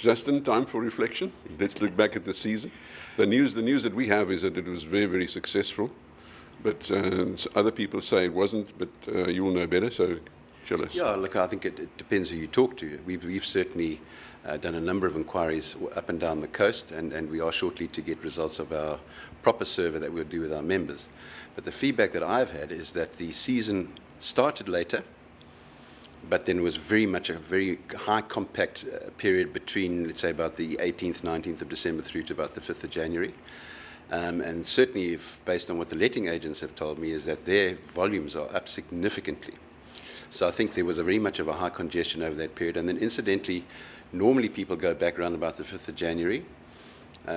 Justin, time for reflection. Let's look back at the season. The news that we have is that it was very, very successful. But other people say it wasn't, but you'll know better, so tell us. Yeah, look, I think it depends who you talk to. We've certainly done a number of inquiries up and down the coast, and we are shortly to get results of our proper survey that we'll do with our members. But the feedback that I've had is that the season started later, but then was very much a very high compact period between, let's say, about the 18th, 19th of December through to about the 5th of January. And certainly, based on what the letting agents have told me, is that their volumes are up significantly. So I think there was very much of a high congestion over that period. And then incidentally, normally people go back around about the 5th of January.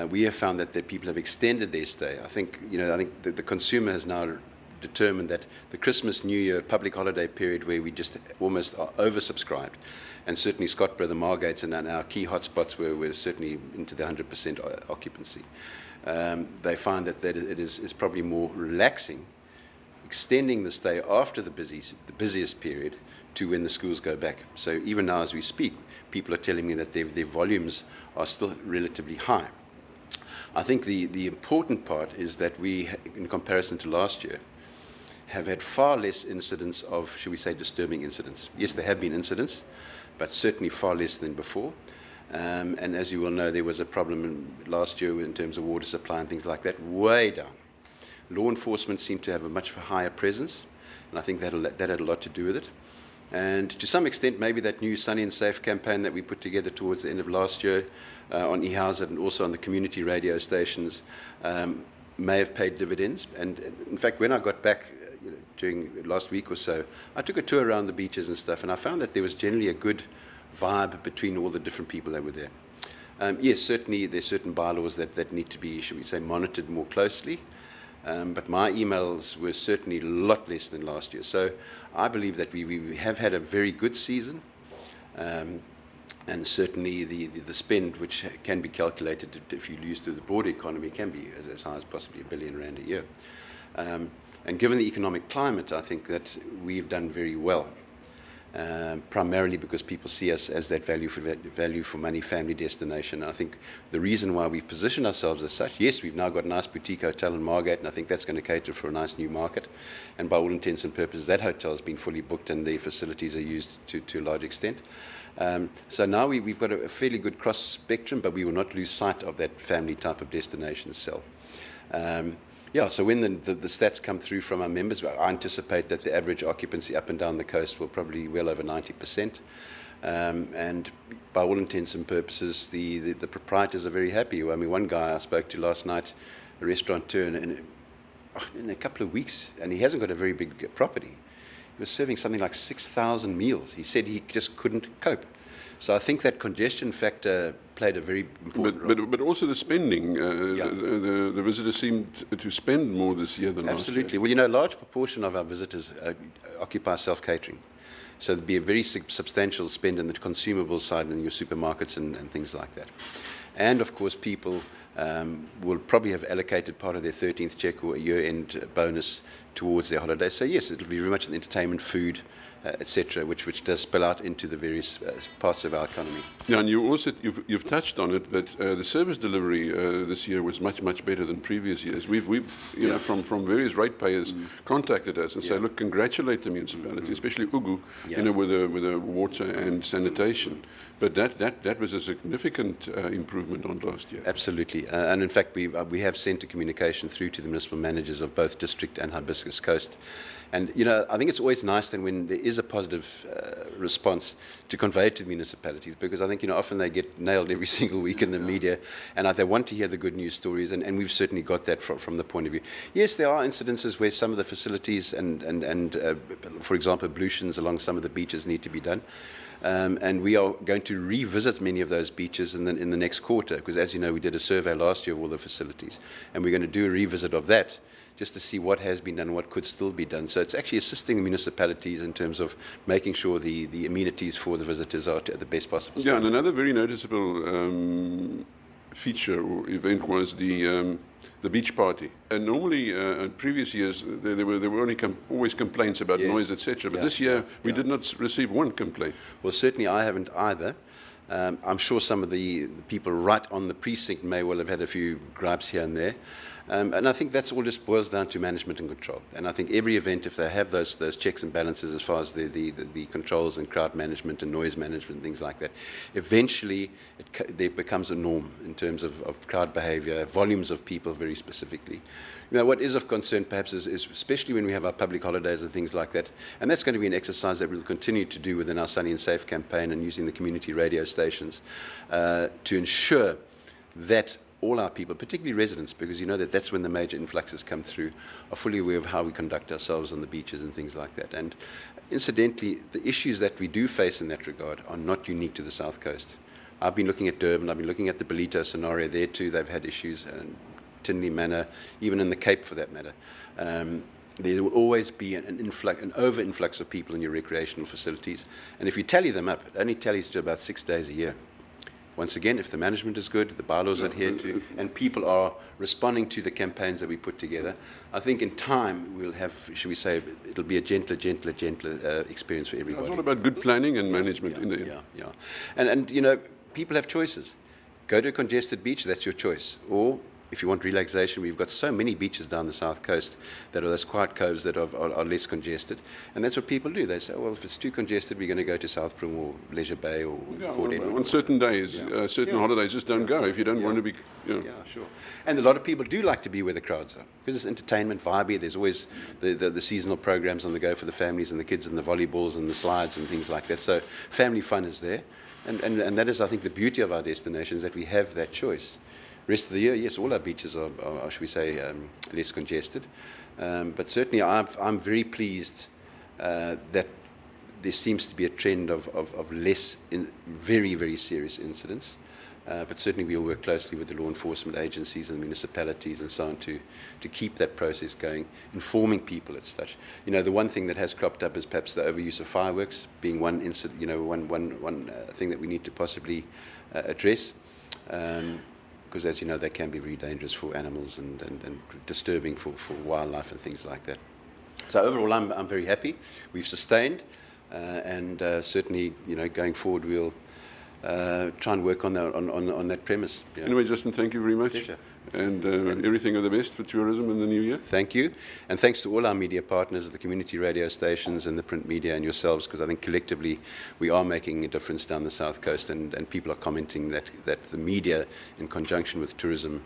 We have found that people have extended their stay. I think the consumer has now determined that the Christmas, New Year, public holiday period where we just almost are oversubscribed, and certainly Scottburgh, the Margates, and our key hotspots were certainly into the 100% occupancy. They find that it is probably more relaxing, extending the stay after the busiest period to when the schools go back. So even now as we speak, people are telling me that their volumes are still relatively high. I think the important part is that we, in comparison to last year, have had far less incidents of, shall we say, disturbing incidents. Yes, there have been incidents, but certainly far less than before. And as you will know, there was a problem last year in terms of water supply and things like that, way down. Law enforcement seemed to have a much higher presence, and I think that had a lot to do with it. And to some extent, maybe that new Sunny and Safe campaign that we put together towards the end of last year on eHouse and also on the community radio stations may have paid dividends. And in fact, when I got back during last week or so, I took a tour around the beaches and stuff, and I found that there was generally a good vibe between all the different people that were there. Yes, certainly there's certain bylaws that need to be, should we say, monitored more closely. But my emails were certainly a lot less than last year. So I believe that we have had a very good season. And certainly the spend, which can be calculated if you use to the broader economy, can be as high as possibly R1 billion a year. And given the economic climate, I think that we've done very well. Primarily because people see us as that value for money family destination. And I think the reason why we've positioned ourselves as such, yes, we've now got a nice boutique hotel in Margate, and I think that's going to cater for a nice new market. And by all intents and purposes, that hotel has been fully booked and the facilities are used to a large extent. So now we've got a fairly good cross spectrum, but we will not lose sight of that family type of destination sell. Yeah, so when the stats come through from our members, I anticipate that the average occupancy up and down the coast will probably be well over 90%. And by all intents and purposes, the proprietors are very happy. I mean, one guy I spoke to last night, a restaurateur, in a couple of weeks, and he hasn't got a very big property. He was serving something like 6,000 meals. He said he just couldn't cope. So I think that congestion factor played a very important role. But also the spending. The visitors seemed to spend more this year than last year. Absolutely. Well, a large proportion of our visitors occupy self-catering. So there'd be a very substantial spend in the consumable side in your supermarkets and things like that. And, of course, people will probably have allocated part of their 13th check or a year-end bonus towards their holiday. So, yes, it'll be very much entertainment, food, etc., which does spill out into the various parts of our economy. Yeah, and you've touched on it, but the service delivery this year was much better than previous years. We've from various ratepayers contacted us and said, look, congratulate the municipality, especially Ugu, with the water and sanitation. But that was a significant improvement on last year. Absolutely, and in fact we have sent a communication through to the municipal managers of both District and Hibiscus Coast. And I think it's always nice then when there is a positive response to convey it to the municipalities, because I think often they get nailed every single week in the media, and they want to hear the good news stories, and we've certainly got that from the point of view. Yes, there are incidences where some of the facilities and for example, ablutions along some of the beaches need to be done. And we are going to revisit many of those beaches in the next quarter, because as you know, we did a survey last year of all the facilities, and we're going to do a revisit of that just to see what has been done and what could still be done. So it's actually assisting the municipalities in terms of making sure the amenities for the visitors are at the best possible state. Yeah, and another very noticeable feature or event was the beach party. And normally, in previous years, there were only always complaints about noise, etc. But this year, we did not receive one complaint. Well, certainly I haven't either. I'm sure some of the people right on the precinct may well have had a few gripes here and there. And I think that's all just boils down to management and control. And I think every event, if they have those checks and balances as far as the controls and crowd management and noise management, things like that, eventually there becomes a norm in terms of crowd behavior, volumes of people very specifically. You know, what is of concern perhaps is especially when we have our public holidays and things like that, and that's going to be an exercise that we'll continue to do within our Sunny and Safe campaign and using the community radio stations to ensure that all our people, particularly residents, because you know that that's when the major influxes come through, are fully aware of how we conduct ourselves on the beaches and things like that. And incidentally, the issues that we do face in that regard are not unique to the South Coast. I've been looking at Durban, I've been looking at the Ballito scenario there too. They've had issues, and Tinley Manor, even in the Cape for that matter. There will always be an over-influx of people in your recreational facilities. And if you tally them up, it only tallies to about 6 days a year. Once again, if the management is good, the bylaws are adhered to, and people are responding to the campaigns that we put together, I think in time we'll have, should we say, it'll be a gentler experience for everybody. It's all about good planning and management in the end. Yeah. And you know, people have choices. Go to a congested beach, that's your choice. Or if you want relaxation, we've got so many beaches down the South Coast that are those quiet coves that are less congested. And that's what people do. They say, well, if it's too congested, we're going to go to South Prim or Leisure Bay or Port Edward. On certain days, certain holidays, just don't go if you don't want to be. Yeah, sure. And a lot of people do like to be where the crowds are because it's entertainment, vibey. There's always the seasonal programs on the go for the families and the kids and the volleyballs and the slides and things like that. So family fun is there. And that is, I think, the beauty of our destinations, that we have that choice. Rest of the year, yes, all our beaches are should we say, less congested. But certainly I'm very pleased that there seems to be a trend of less very, very serious incidents. But certainly we'll work closely with the law enforcement agencies and municipalities and so on to keep that process going, informing people as such. You know, the one thing that has cropped up is perhaps the overuse of fireworks being one incident, you know, one thing that we need to possibly address. Because, as you know, they can be very dangerous for animals and disturbing for wildlife and things like that. So overall, I'm very happy. We've sustained, and certainly, you know, going forward, we'll try and work on that premise. Yeah. Anyway, Justin, thank you very much. Pleasure. And everything of the best for tourism in the new year. Thank you. And thanks to all our media partners, the community radio stations and the print media and yourselves, because I think collectively we are making a difference down the South Coast, and people are commenting that the media, in conjunction with tourism,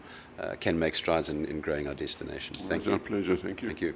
can make strides in growing our destination. Thank you. It's our pleasure. Thank you. Thank you.